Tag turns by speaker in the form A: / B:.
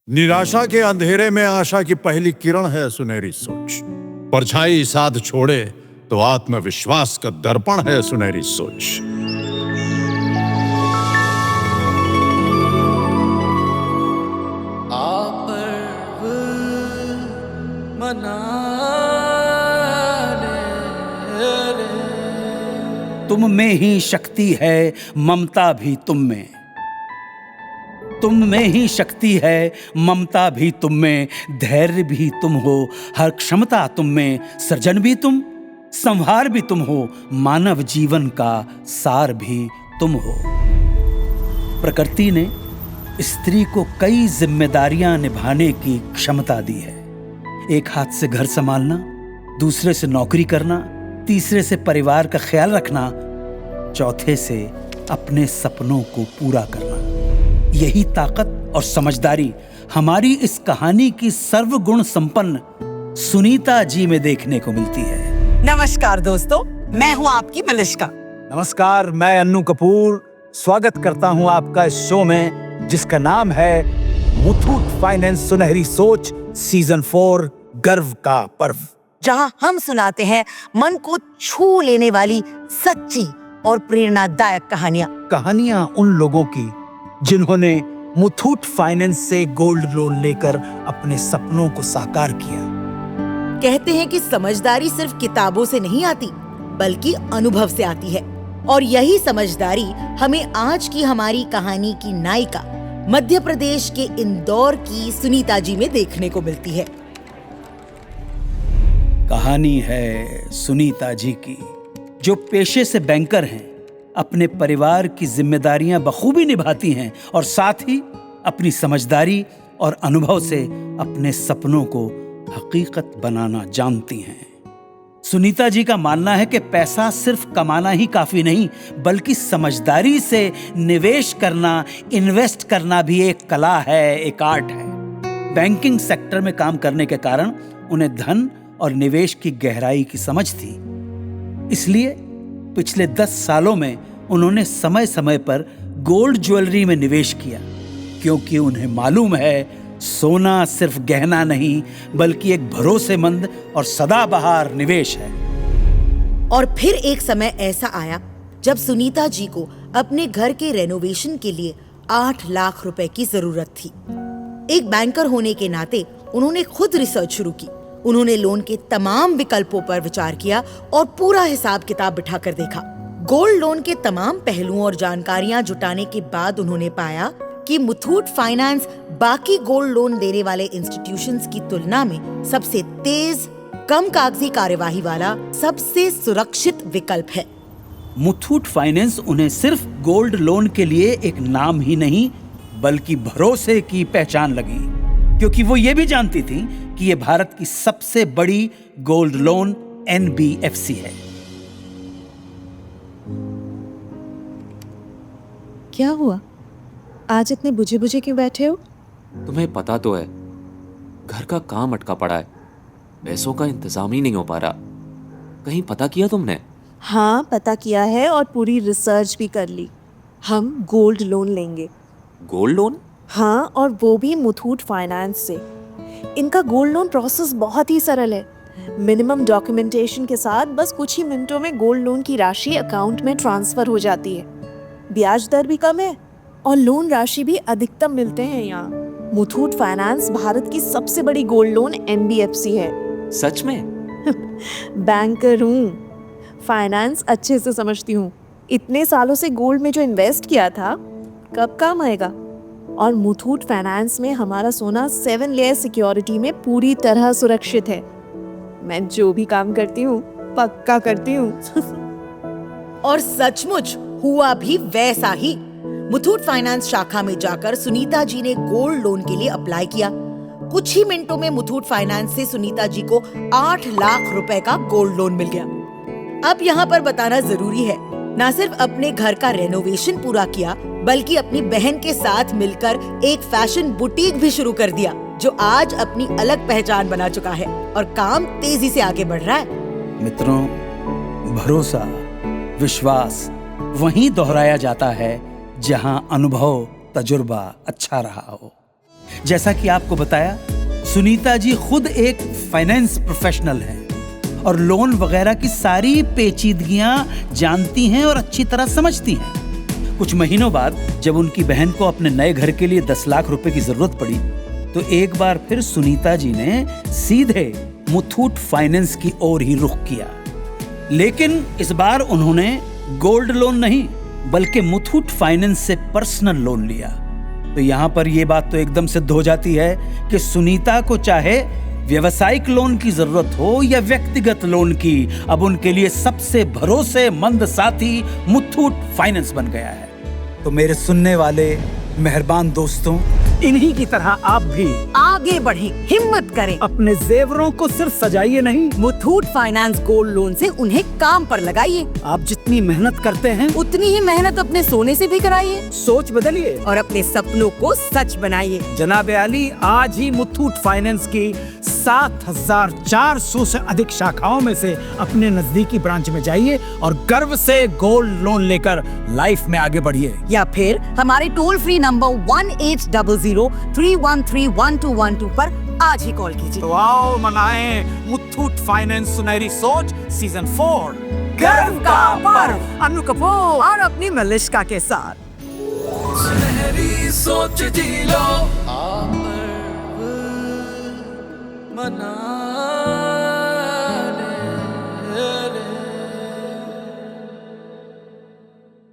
A: निराशा के अंधेरे में आशा की पहली किरण है सुनहरी सोच। परछाई साथ छोड़े तो आत्मविश्वास का दर्पण है सुनहरी सोच।
B: तुम में ही शक्ति है, ममता भी तुम में। तुम में ही शक्ति है, ममता भी तुम में, धैर्य भी तुम हो, हर क्षमता तुम में, सृजन भी तुम, संहार भी तुम हो, मानव जीवन का सार भी तुम हो। प्रकृति ने स्त्री को कई जिम्मेदारियां निभाने की क्षमता दी है। एक हाथ से घर संभालना, दूसरे से नौकरी करना, तीसरे से परिवार का ख्याल रखना, चौथे से अपने सपनों को पूरा करना। यही ताकत और समझदारी हमारी इस कहानी की सर्वगुण संपन्न सुनीता जी में देखने को मिलती है।
C: नमस्कार दोस्तों, मैं हूँ आपकी मलिष्का।
D: नमस्कार, मैं अन्नू कपूर स्वागत करता हूँ आपका इस शो में जिसका नाम है मुथूट फाइनेंस सुनहरी सोच सीजन 4 गर्व का पर्व,
C: जहाँ हम सुनाते हैं मन को छू लेने वाली सच्ची और प्रेरणादायक कहानियाँ
D: उन लोगों की जिन्होंने मुथूट फाइनेंस से गोल्ड लोन लेकर अपने सपनों को साकार किया।
E: कहते हैं कि समझदारी सिर्फ किताबों से नहीं आती बल्कि अनुभव से आती है, और यही समझदारी हमें आज की हमारी कहानी की नायिका मध्य प्रदेश के इंदौर की सुनीता जी में देखने को मिलती है।
B: कहानी है सुनीता जी की, जो पेशे से बैंकर हैं, अपने परिवार की जिम्मेदारियां बखूबी निभाती हैं और साथ ही अपनी समझदारी और अनुभव से अपने सपनों को हकीकत बनाना जानती हैं। सुनीता जी का मानना है कि पैसा सिर्फ कमाना ही काफी नहीं, बल्कि समझदारी से निवेश करना, इन्वेस्ट करना भी एक कला है, एक आर्ट है। बैंकिंग सेक्टर में काम करने के कारण उन्हें धन और निवेश की गहराई की समझ थी। इसलिए पिछले 10 सालों में उन्होंने समय समय पर गोल्ड ज्वेलरी में निवेश किया, क्योंकि उन्हें मालूम है सोना सिर्फ गहना नहीं बल्कि एक भरोसेमंद और सदाबहार निवेश है।
E: और फिर एक समय ऐसा आया जब सुनीता जी को अपने घर के रेनोवेशन के लिए 8 लाख रुपए की जरूरत थी। एक बैंकर होने के नाते उन्होंने खुद रिसर्च शुरू की। उन्होंने लोन के तमाम विकल्पों पर विचार किया और पूरा हिसाब किताब बिठाकर देखा। गोल्ड लोन के तमाम पहलुओं और जानकारियां जुटाने के बाद उन्होंने पाया कि मुथूट फाइनेंस बाकी गोल्ड लोन देने वाले इंस्टीट्यूशंस की तुलना में सबसे तेज, कम कागजी कार्यवाही वाला, सबसे सुरक्षित विकल्प है।
B: मुथूट फाइनेंस उन्हें सिर्फ गोल्ड लोन के लिए एक नाम ही नहीं बल्कि भरोसे की पहचान लगी, क्योंकि वो ये भी जानती थी कि ये भारत की सबसे बड़ी गोल्ड लोन NBFC है।
F: क्या हुआ? आज इतने बुझे बुझे क्यों बैठे हो?
G: तुम्हें पता तो है, घर का काम अटका पड़ा है, पैसों का इंतजाम ही नहीं हो पा रहा। कहीं पता किया तुमने?
F: हाँ, पता किया है और पूरी रिसर्च भी कर ली। हम गोल्ड लोन लेंगे।
G: Gold loan?
F: हाँ, और वो भी मुथूट फाइनेंस से। इनका गोल्ड लोन प्रोसेस बहुत ही सरल है। मिनिमम डॉक्यूमेंटेशन के साथ बस कुछ ही मिनटों में गोल्ड लोन की राशि अकाउंट में ट्रांसफर हो जाती है। ब्याज दर भी कम है और लोन राशि भी अधिकतम मिलते हैं यहाँ। मुथूट फाइनेंस भारत की सबसे बड़ी गोल्ड लोन NBFC है।
G: सच में?
F: बैंकर हूँ, फाइनेंस अच्छे से समझती हूँ। इतने सालों से गोल्ड में जो इन्वेस्ट किया था कब काम आएगा। और मुथूट फाइनेंस में हमारा सोना 7 लेयर सिक्योरिटी में पूरी तरह सुरक्षित है। मैं जो भी काम करती हूँ पक्का करती हूँ।
E: और सचमुच हुआ भी वैसा ही। मुथूट फाइनेंस शाखा में जाकर सुनीता जी ने गोल्ड लोन के लिए अप्लाई किया। कुछ ही मिनटों में मुथूट फाइनेंस से सुनीता जी को 8 लाख रुपए का गोल्ड लोन मिल गया। अब यहाँ पर बताना जरूरी है, न सिर्फ अपने घर का रेनोवेशन पूरा किया बल्कि अपनी बहन के साथ मिलकर एक फैशन बुटीक भी शुरू कर दिया, जो आज अपनी अलग पहचान बना चुका है और काम तेजी से आगे बढ़ रहा है।
B: मित्रों, भरोसा, विश्वास वहीं दोहराया जाता है जहां अनुभव, तजुर्बा अच्छा रहा हो। जैसा कि आपको बताया, सुनीता जी खुद एक फाइनेंस प्रोफेशनल हैं और लोन वगैरह की सारी पेचीदगियां जानती हैं और अच्छी तरह समझती हैं। कुछ महीनों बाद जब उनकी बहन को अपने नए घर के लिए 10 लाख रुपए की जरूरत पड़ी, तो एक बार फिर सुनीता जी ने सीधे मुथूट फाइनेंस की ओर ही रुख किया। लेकिन इस बार उन्होंने गोल्ड लोन नहीं बल्कि मुथूट फाइनेंस से पर्सनल लोन लिया। तो यहाँ पर यह बात तो एकदम सिद्ध हो जाती है कि सुनीता को चाहे व्यवसायिक लोन की जरूरत हो या व्यक्तिगत लोन की, अब उनके लिए सबसे भरोसेमंद साथी मुथूट फाइनेंस बन गया है।
D: तो मेरे सुनने वाले मेहरबान दोस्तों, इन्हीं की तरह आप भी
C: आगे बढ़े, हिम्मत करें।
D: अपने जेवरों को सिर्फ सजाइए नहीं,
C: मुथूट फाइनेंस गोल्ड लोन से उन्हें काम पर लगाइए।
D: आप जितनी मेहनत करते हैं
C: उतनी ही मेहनत अपने सोने से भी कराइए
D: सोच बदलिए
C: और अपने सपनों को सच बनाइए।
D: जनाब आली, आज ही मुथूट फाइनेंस की 7,400 से अधिक शाखाओं में से अपने नजदीकी ब्रांच में जाइए और गर्व से गोल्ड लोन लेकर लाइफ में आगे बढ़िए।
C: या फिर हमारे टोल फ्री नंबर 1800-313-1212 पर आज ही कॉल कीजिए।
D: तो आओ मनाएं मुथूट फाइनेंस सुनहरी सोच सीजन 4 गर्व का पर्व
C: अनु कपूर और अपनी मलिश्का के साथ।
H: सुनहरी सोच जी लो।